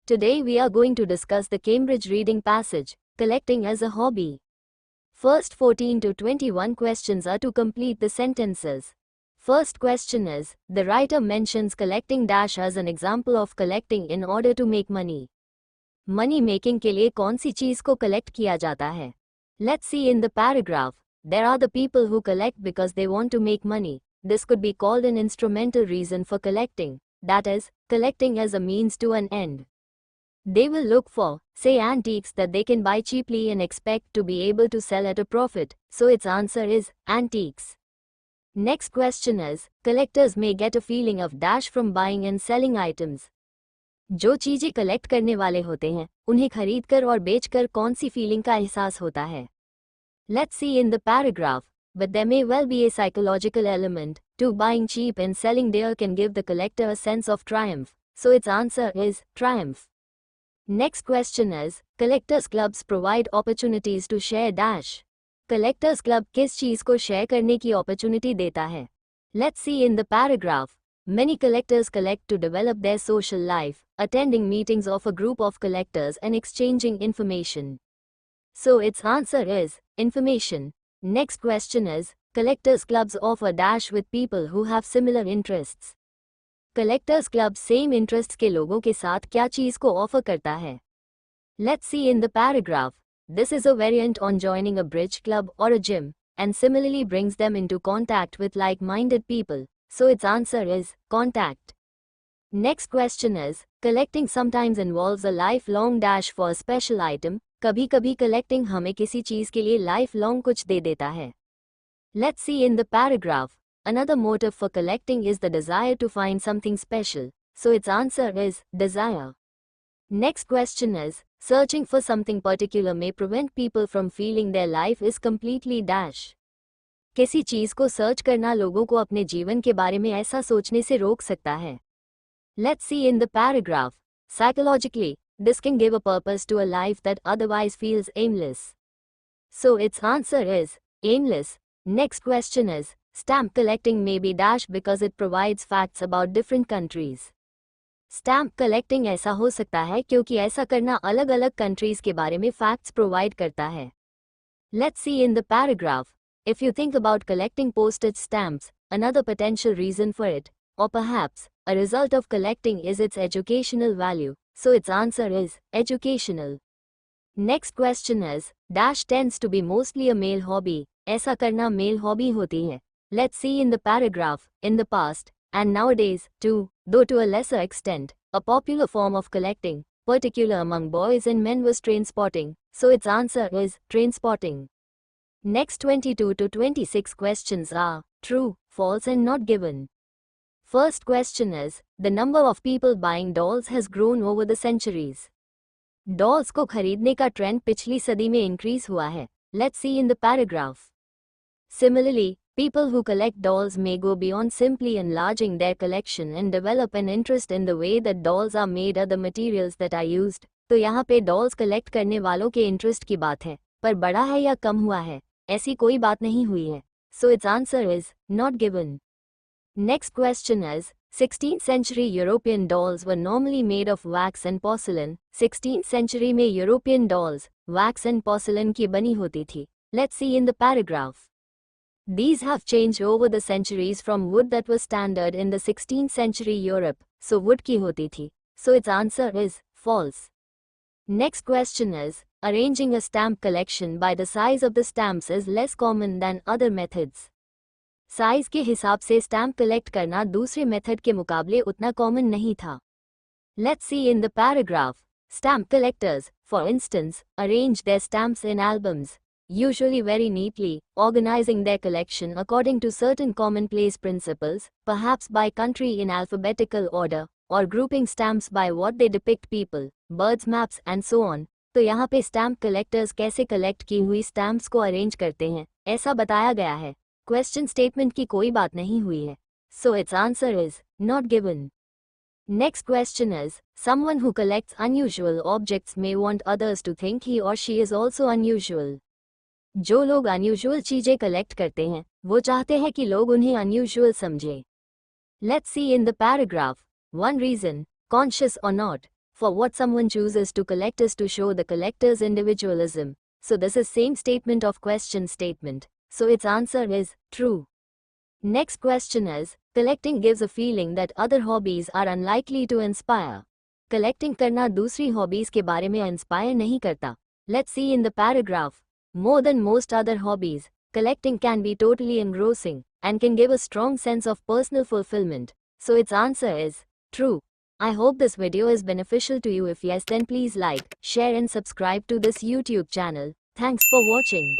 Today we are going to discuss the Cambridge reading passage, collecting as a hobby. First 14 to 21 questions are to complete the sentences. First question is, the writer mentions collecting dash as an example of collecting in order to make money. Money making के लिए कौन सी चीज को collect किया जाता है? Let's see in the paragraph. There are the people who collect because they want to make money. This could be called an instrumental reason for collecting. That is, collecting as a means to an end. They will look for, say, antiques that they can buy cheaply and expect to be able to sell at a profit, so its answer is antiques. Next question is, collectors may get a feeling of dash from buying and selling items. जो चीजें collect करने वाले होते हैं, उन्हें खरीदकर और बेचकर कौन सी फीलिंग का एहसास होता है? Let's see in the paragraph, but there may well be a psychological element to buying cheap and selling dear can give the collector a sense of triumph, so its answer is triumph. Next question is, collectors clubs provide opportunities to share dash. Collectors club किस चीज को share करने की opportunity देता है? Let's see in the paragraph. Many collectors collect to develop their social life, attending meetings of a group of collectors and exchanging information. So its answer is information. Next question is, collectors clubs offer dash with people who have similar interests. Collectors club same interests के लोगों के साथ क्या चीज को offer करता है? Let's see in the paragraph. This is a variant on joining a bridge club or a gym, and similarly brings them into contact with like-minded people, so its answer is contact. Next question is, collecting sometimes involves a lifelong dash for a special item. कभी-कभी collecting हमें किसी चीज के लिए lifelong कुछ दे देता है. Let's see in the paragraph. Another motive for collecting is the desire to find something special, so its answer is desire. Next question is, searching for something particular may prevent people from feeling their life is completely dash. किसी चीज को search करना लोगों को अपने जीवन के बारे में ऐसा सोचने से रोक सकता है. Let's see in the paragraph. Psychologically, this can give a purpose to a life that otherwise feels aimless. So its answer is aimless. Next question is, stamp collecting may be dash because it provides facts about different countries. Stamp collecting ऐसा हो सकता है क्योंकि ऐसा करना अलग-अलग countries के बारे में facts provide करता है. Let's see in the paragraph. If you think about collecting postage stamps, another potential reason for it, or perhaps a result of collecting is its educational value, so its answer is educational. Next question is, dash tends to be mostly a male hobby. ऐसा करना male hobby होती है. Let's see in the paragraph. In the past, and nowadays, too, though to a lesser extent, a popular form of collecting, particular among boys and men, was train spotting, so its answer is train spotting. Next 22 to 26 questions are true, false and not given. First question is, the number of people buying dolls has grown over the centuries. Dolls को खरीदने का trend पिछली सदी में increase हुआ है. Let's see in the paragraph. Similarly, people who collect dolls may go beyond simply enlarging their collection and develop an interest in the way that dolls are made or the materials that are used. तो यहाँ पे dolls collect करने वालों के interest की बात है, पर बड़ा है या कम हुआ है, ऐसी कोई बात नहीं हुई है. So its answer is not given. Next question is, 16th century European dolls were normally made of wax and porcelain. 16th century में European dolls wax and porcelain की बनी होती थी. Let's see in the paragraph. These have changed over the centuries from wood that was standard in the 16th century Europe, so wood की होती थी. So its answer is false. Next question is, arranging a stamp collection by the size of the stamps is less common than other methods. Size के हिसाब से stamp collect करना दूसरे method के मुकाबले उतना कॉमन नहीं था. Let's see in the paragraph. Stamp collectors, for instance, arrange their stamps in albums, usually very neatly, organizing their collection according to certain commonplace principles, perhaps by country in alphabetical order, or grouping stamps by what they depict people, birds, maps and so on. तो यहाँ पे stamp collectors कैसे collect की हुई stamps को arrange करते हैं, ऐसा बताया गया है. क्वेश्चन स्टेटमेंट की कोई बात नहीं हुई है. So its answer is not given. Next question is, someone who collects unusual objects may want others to think he or she is also unusual. जो लोग unusual चीजें कलेक्ट करते हैं, वो चाहते हैं कि लोग उन्हें unusual समझें. Let's see in the paragraph. One reason, conscious or not, For what someone chooses to collect is to show the collector's individualism. So this is same statement of question statement. So its answer is true. Next question is, collecting gives a feeling that other hobbies are unlikely to inspire. Collecting करना दूसरी hobbies के बारे में inspire नहीं करता. Let's see in the paragraph. More than most other hobbies, collecting can be totally engrossing and can give a strong sense of personal fulfillment. So its answer is true. I hope this video is beneficial to you. If yes, then please like, share and subscribe to this YouTube channel. Thanks for watching.